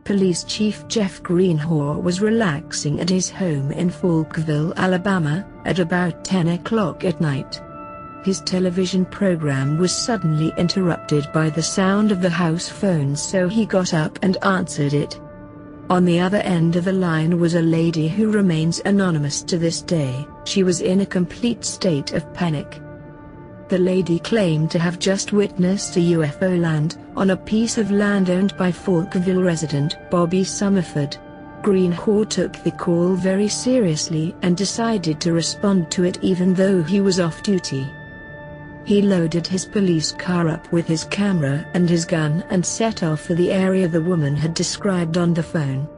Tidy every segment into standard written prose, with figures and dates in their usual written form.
Police Chief Jeff Greenhaw was relaxing at his home in Falkville, Alabama, at about 10 o'clock at night. His television program was suddenly interrupted by the sound of the house phone, so he got up and answered it. On the other end of the line was a lady who remains anonymous to this day. She was in a complete state of panic. The lady claimed to have just witnessed a UFO land on a piece of land owned by Falkville resident Bobby Summerford. Greenhaw took the call very seriously and decided to respond to it even though he was off duty. He loaded his police car up with his camera and his gun and set off for the area the woman had described on the phone.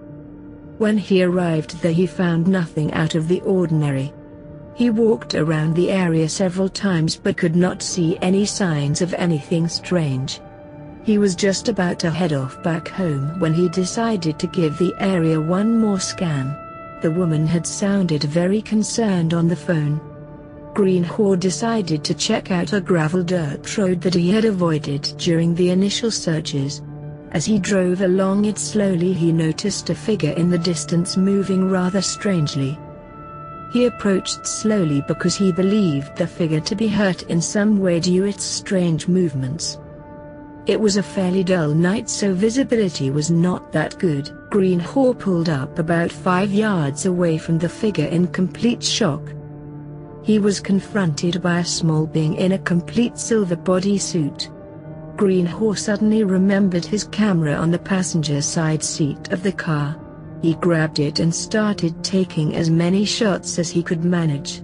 When he arrived there, he found nothing out of the ordinary. He walked around the area several times but could not see any signs of anything strange. He was just about to head off back home when he decided to give the area one more scan. The woman had sounded very concerned on the phone. Greenhaw decided to check out a gravel dirt road that he had avoided during the initial searches. As he drove along it slowly, he noticed a figure in the distance moving rather strangely. He approached slowly because he believed the figure to be hurt in some way due to its strange movements. It was a fairly dull night, so visibility was not that good. Greenhaw pulled up about 5 yards away from the figure in complete shock. He was confronted by a small being in a complete silver bodysuit. Greenhaw suddenly remembered his camera on the passenger side seat of the car. He grabbed it and started taking as many shots as he could manage.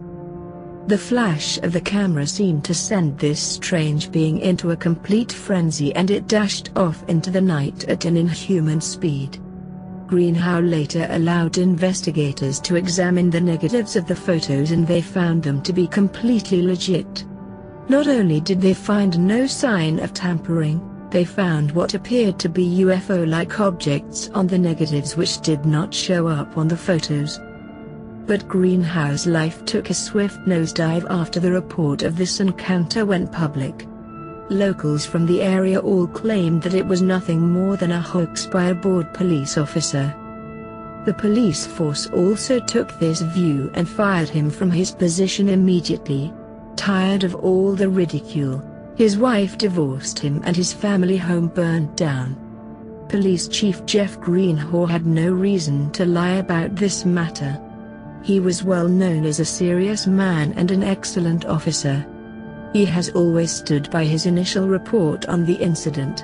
The flash of the camera seemed to send this strange being into a complete frenzy, and it dashed off into the night at an inhuman speed. Greenhaw later allowed investigators to examine the negatives of the photos, and they found them to be completely legit. Not only did they find no sign of tampering, they found what appeared to be UFO-like objects on the negatives which did not show up on the photos. But Greenhaw's life took a swift nosedive after the report of this encounter went public. Locals from the area all claimed that it was nothing more than a hoax by a bored police officer. The police force also took this view and fired him from his position immediately. Tired of all the ridicule, his wife divorced him and his family home burned down. Police Chief Jeff Greenhaw had no reason to lie about this matter. He was well known as a serious man and an excellent officer. He has always stood by his initial report on the incident.